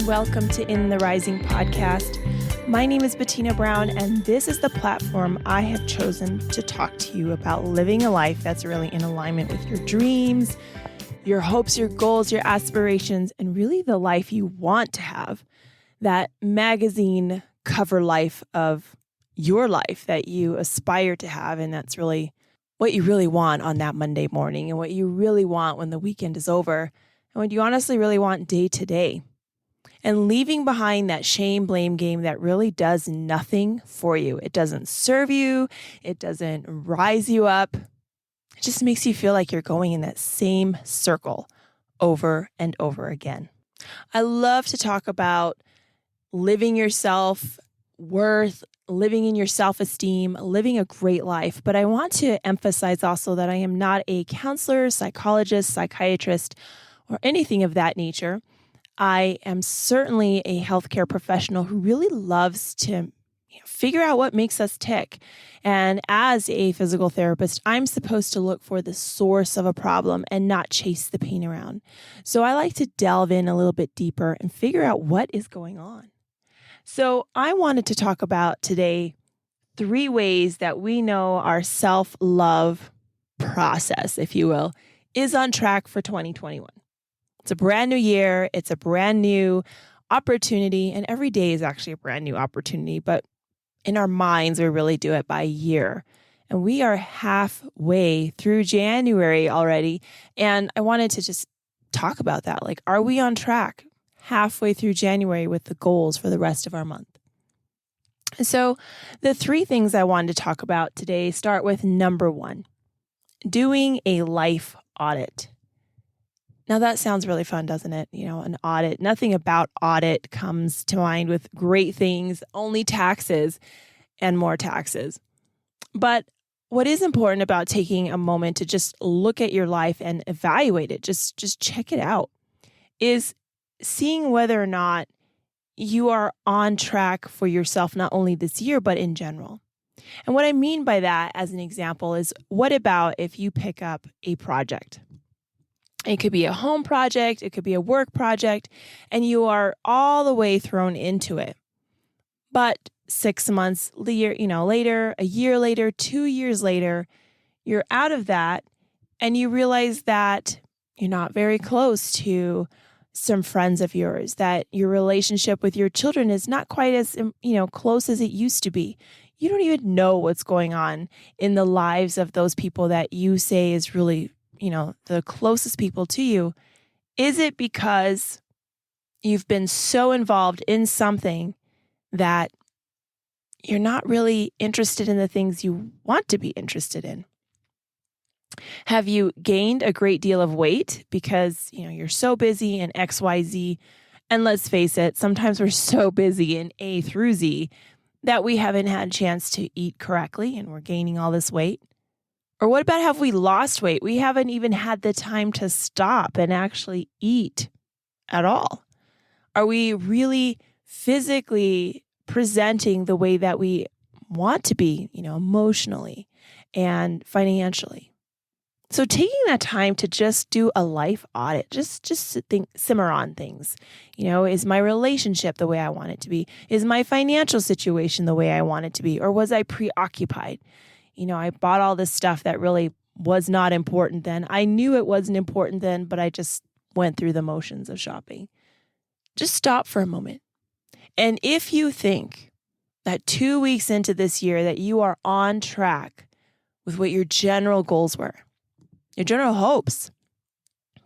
and welcome to In the Rising podcast. My name is Bettina Brown, and this is the platform I have chosen to talk to you about living a life that's really in alignment with your dreams, your hopes, your goals, your aspirations, and really the life you want to have. That magazine cover life of your life that you aspire to have, and that's really what you really want on that Monday morning and what you really want when the weekend is over and what you honestly really want day to day. And leaving behind that shame blame game that really does nothing for you. It doesn't serve you. It doesn't rise you up. It just makes you feel like you're going in that same circle over and over again. I love to talk about living your self-worth, living in your self-esteem, living a great life. But I want to emphasize also that I am not a counselor, psychologist, psychiatrist, or anything of that nature. I am certainly a healthcare professional who really loves to figure out what makes us tick. And as a physical therapist, I'm supposed to look for the source of a problem and not chase the pain around. So I like to delve in a little bit deeper and figure out what is going on. So I wanted to talk about today 3 ways that we know our self-love process, if you will, is on track for 2021. It's a brand new year. It's a brand new opportunity. And every day is actually a brand new opportunity. But in our minds, we really do it by year. And we are halfway through January already. And I wanted to just talk about that. Like, are we on track halfway through January with the goals for the rest of our month? So the 3 things I wanted to talk about today start with number 1, doing a life audit. Now that sounds really fun, doesn't it? An audit. Nothing about audit comes to mind with great things, only taxes and more taxes. But what is important about taking a moment to just look at your life and evaluate it, just check it out, is seeing whether or not you are on track for yourself, not only this year, but in general. And what I mean by that, as an example, is what about if you pick up a project? It could be a home project, it could be a work project, and you are all the way thrown into it. But 6 months later, a year later, 2 years later, you're out of that and you realize that you're not very close to some friends of yours, that your relationship with your children is not quite as, close as it used to be. You don't even know what's going on in the lives of those people that you say is really, the closest people to you. Is it because you've been so involved in something that you're not really interested in the things you want to be interested in? Have you gained a great deal of weight because, you're so busy in XYZ? And let's face it, sometimes we're so busy in A through Z that we haven't had a chance to eat correctly and we're gaining all this weight. Or what about, have we lost weight? We haven't even had the time to stop and actually eat at all. Are we really physically presenting the way that we want to be, emotionally and financially? So taking that time to just do a life audit, just simmer on things. Is my relationship the way I want it to be? Is my financial situation the way I want it to be? Or was I preoccupied? I bought all this stuff that really was not important then. I knew it wasn't important then, but I just went through the motions of shopping. Just stop for a moment. And if you think that 2 weeks into this year that you are on track with what your general goals were, your general hopes,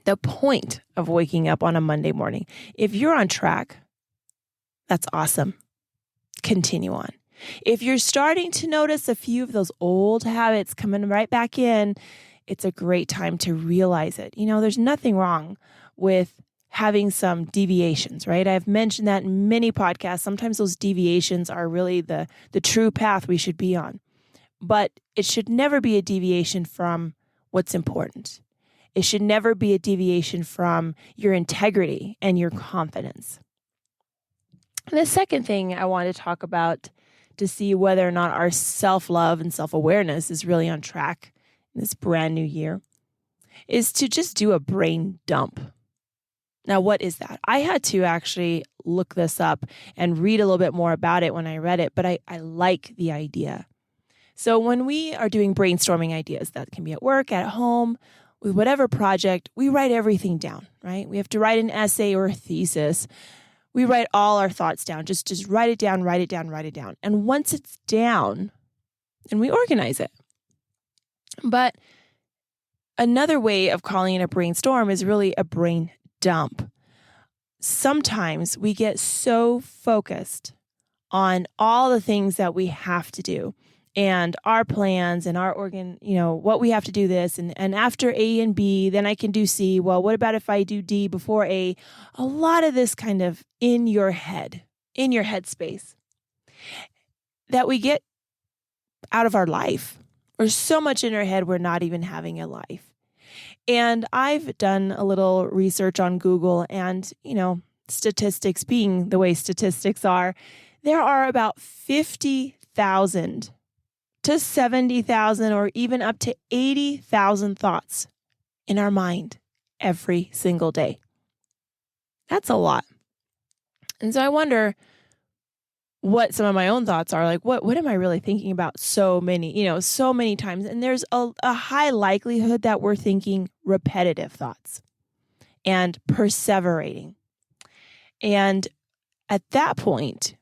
the point of waking up on a Monday morning, if you're on track, that's awesome. Continue on. If you're starting to notice a few of those old habits coming right back in, it's a great time to realize it. There's nothing wrong with having some deviations, right? I've mentioned that in many podcasts. Sometimes those deviations are really the true path we should be on. But it should never be a deviation from what's important. It should never be a deviation from your integrity and your confidence. And the second thing I want to talk about to see whether or not our self-love and self-awareness is really on track in this brand new year is to just do a brain dump. Now, what is that? I had to actually look this up and read a little bit more about it when I read it, but I like the idea. So when we are doing brainstorming ideas, that can be at work, at home, with whatever project, we write everything down, right? We have to write an essay or a thesis. We write all our thoughts down. Just write it down, write it down, write it down. And once it's down, then we organize it. But another way of calling it a brainstorm is really a brain dump. Sometimes we get so focused on all the things that we have to do and our plans and our what we have to do this. And after A and B, then I can do C. Well, what about if I do D before A? A lot of this kind of in your headspace that we get out of our life. We're so much in our head, we're not even having a life. And I've done a little research on Google and, statistics being the way statistics are, there are about 50,000 to 70,000 or even up to 80,000 thoughts in our mind every single day. That's a lot. And so I wonder what some of my own thoughts are. Like, what am I really thinking about so many times? And there's a high likelihood that we're thinking repetitive thoughts and perseverating. And at that point,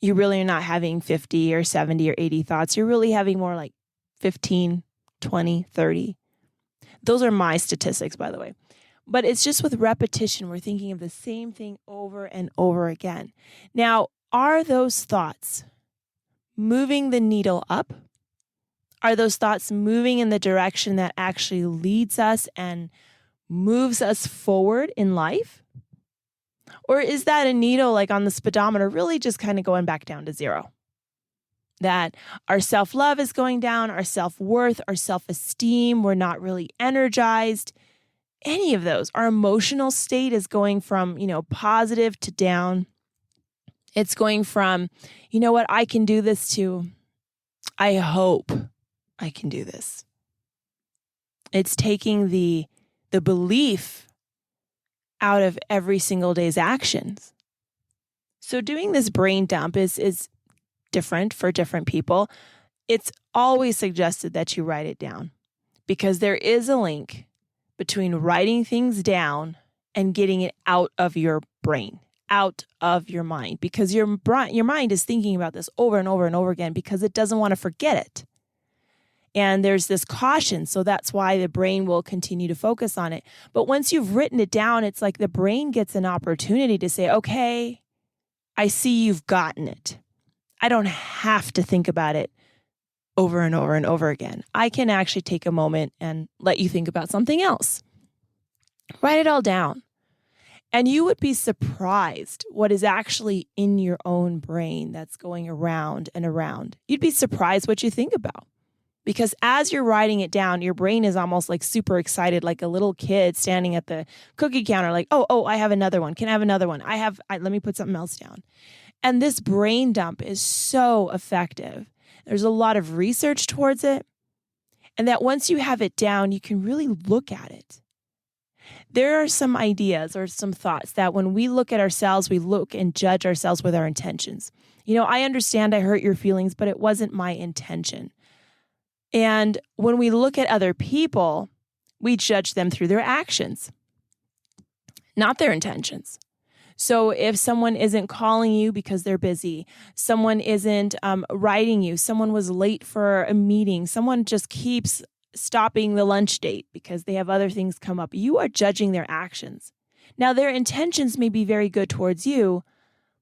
you really are not having 50 or 70 or 80 thoughts. You're really having more like 15, 20, 30. Those are my statistics, by the way. But it's just with repetition, we're thinking of the same thing over and over again. Now, are those thoughts moving the needle up? Are those thoughts moving in the direction that actually leads us and moves us forward in life? Or is that a needle like on the speedometer really just kind of going back down to zero? That our self-love is going down, our self-worth, our self-esteem, we're not really energized. Any of those. Our emotional state is going from, positive to down. It's going from, I can do this, to I hope I can do this. It's taking the belief out of every single day's actions. So doing this brain dump is different for different people. It's always suggested that you write it down because there is a link between writing things down and getting it out of your brain, out of your mind, because your mind is thinking about this over and over and over again because it doesn't want to forget it. And there's this caution, so that's why the brain will continue to focus on it. But once you've written it down, it's like the brain gets an opportunity to say, okay, I see you've gotten it. I don't have to think about it over and over and over again. I can actually take a moment and let you think about something else. Write it all down. And you would be surprised what is actually in your own brain that's going around and around. You'd be surprised what you think about. Because as you're writing it down, your brain is almost like super excited, like a little kid standing at the cookie counter, like, oh, I have another one. Can I have another one? Let me put something else down. And this brain dump is so effective. There's a lot of research towards it. And that once you have it down, you can really look at it. There are some ideas or some thoughts that when we look at ourselves, we look and judge ourselves with our intentions. I understand I hurt your feelings, but it wasn't my intention. And when we look at other people, we judge them through their actions, not their intentions. So if someone isn't calling you because they're busy, someone isn't writing you, someone was late for a meeting, someone just keeps stopping the lunch date because they have other things come up, you are judging their actions. Now, their intentions may be very good towards you,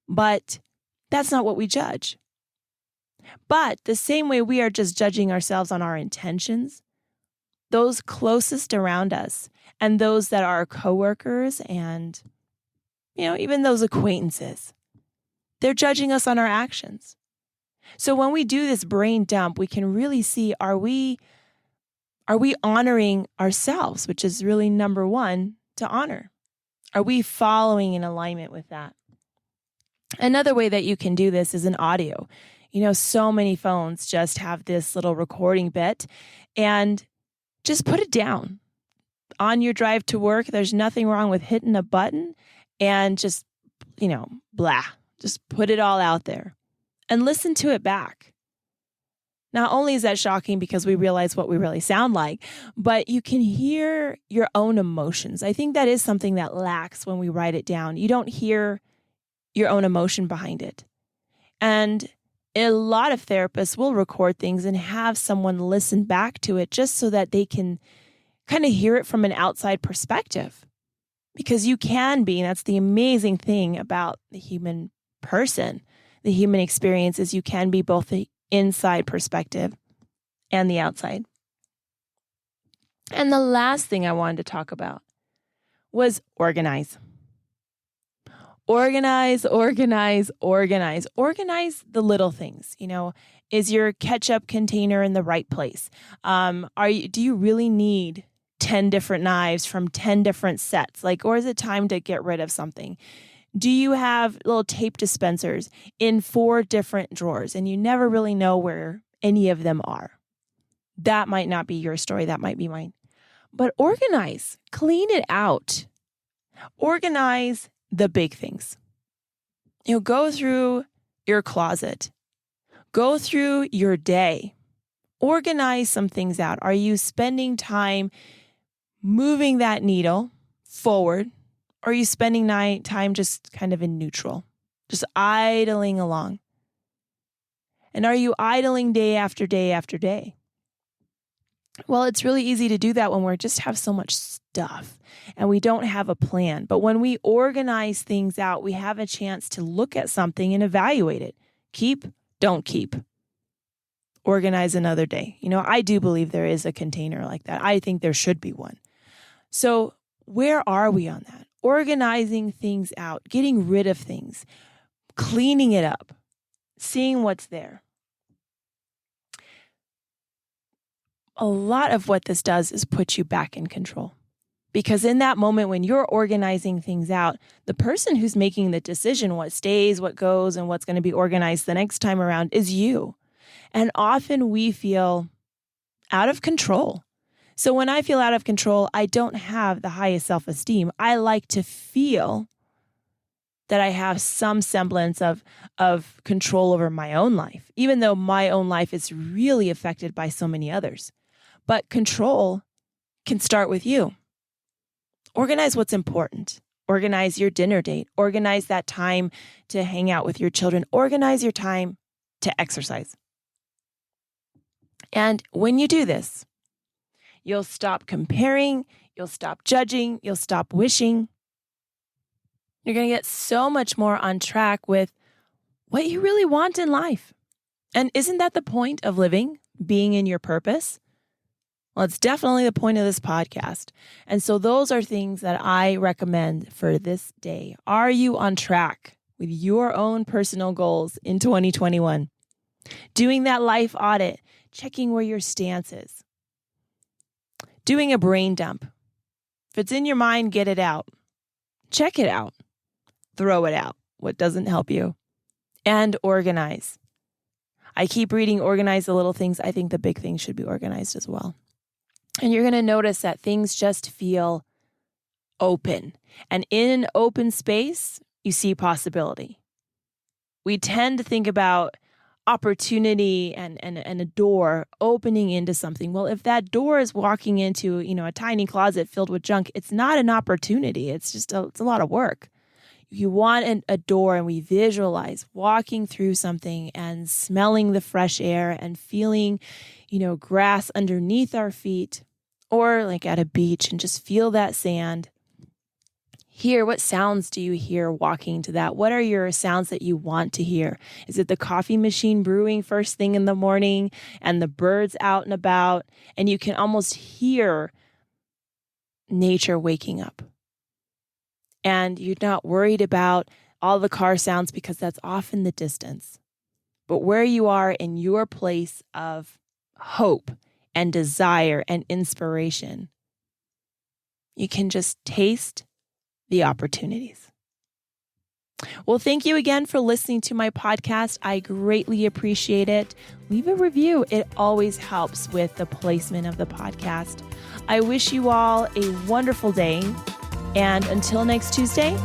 but that's not what we judge. But the same way we are just judging ourselves on our intentions, those closest around us and those that are coworkers and, even those acquaintances, they're judging us on our actions. So when we do this brain dump, we can really see, are we honoring ourselves, which is really number one to honor? Are we following in alignment with that? Another way that you can do this is an audio. So many phones just have this little recording bit and just put it down. on your drive to work, there's nothing wrong with hitting a button and just, blah, just put it all out there and listen to it back. Not only is that shocking because we realize what we really sound like, but you can hear your own emotions. I think that is something that lacks when we write it down. You don't hear your own emotion behind it. And a lot of therapists will record things and have someone listen back to it just so that they can kind of hear it from an outside perspective. Because you can be, and that's the amazing thing about the human person, the human experience, is you can be both the inside perspective and the outside. And the last thing I wanted to talk about was organize. Organize. Organize the little things. Is your ketchup container in the right place? Do you really need 10 different knives from 10 different sets? Or is it time to get rid of something? Do you have little tape dispensers in 4 different drawers and you never really know where any of them are? That might not be your story. That might be mine. But organize, clean it out. Organize the big things. Go through your closet. Go through your day. Organize some things out. Are you spending time moving that needle forward? Or are you spending time just kind of in neutral, just idling along? And are you idling day after day after day? Well, it's really easy to do that when we just have so much stuff and we don't have a plan. But when we organize things out, we have a chance to look at something and evaluate it. Keep, don't keep. Organize another day. I do believe there is a container like that. I think there should be one. So where are we on that? Organizing things out, getting rid of things, cleaning it up, seeing what's there. A lot of what this does is put you back in control. Because in that moment when you're organizing things out, the person who's making the decision, what stays, what goes, and what's going to be organized the next time around is you. And often we feel out of control. So when I feel out of control, I don't have the highest self-esteem. I like to feel that I have some semblance of control over my own life, even though my own life is really affected by so many others. But control can start with you. Organize what's important. Organize your dinner date. Organize that time to hang out with your children. Organize your time to exercise. And when you do this, you'll stop comparing, you'll stop judging, you'll stop wishing. You're going to get so much more on track with what you really want in life. And isn't that the point of living, being in your purpose? Well, it's definitely the point of this podcast. And so those are things that I recommend for this day. Are you on track with your own personal goals in 2021? Doing that life audit, checking where your stance is. Doing a brain dump. If it's in your mind, get it out. Check it out. Throw it out. What doesn't help you. And organize. I keep reading Organize the Little Things. I think the big things should be organized as well. And you're going to notice that things just feel open. And in an open space, you see possibility. We tend to think about opportunity and a door opening into something. Well, if that door is walking into, a tiny closet filled with junk, it's not an opportunity. It's just it's a lot of work. You want a door, and we visualize walking through something and smelling the fresh air and feeling, grass underneath our feet, or like at a beach and just feel that sand. Hear, what sounds do you hear walking to that? What are your sounds that you want to hear? Is it the coffee machine brewing first thing in the morning and the birds out and about? And you can almost hear nature waking up. And you're not worried about all the car sounds because that's off in the distance. But where you are in your place of hope and desire and inspiration, you can just taste the opportunities. Well, thank you again for listening to my podcast. I greatly appreciate it. Leave a review. It always helps with the placement of the podcast. I wish you all a wonderful day. And until next Tuesday,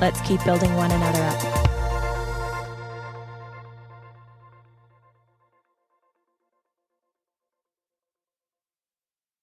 let's keep building one another up.